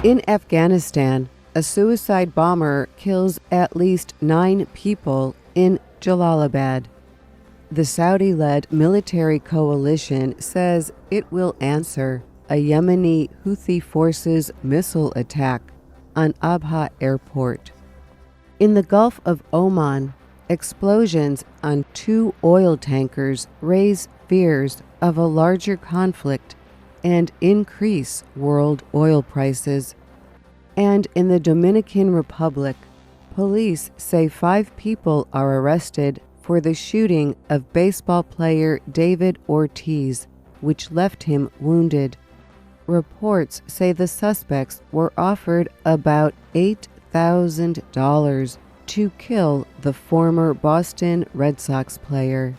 In Afghanistan, a suicide bomber kills at least 9 people in Jalalabad. The Saudi-led military coalition says it will answer a Yemeni Houthi forces missile attack on Abha airport. In the Gulf of Oman, explosions on 2 oil tankers raise fears of a larger conflict and increase world oil prices. And in the Dominican Republic, police say 5 people are arrested for the shooting of baseball player David Ortiz, which left him wounded. Reports say the suspects were offered about $8,000 to kill the former Boston Red Sox player.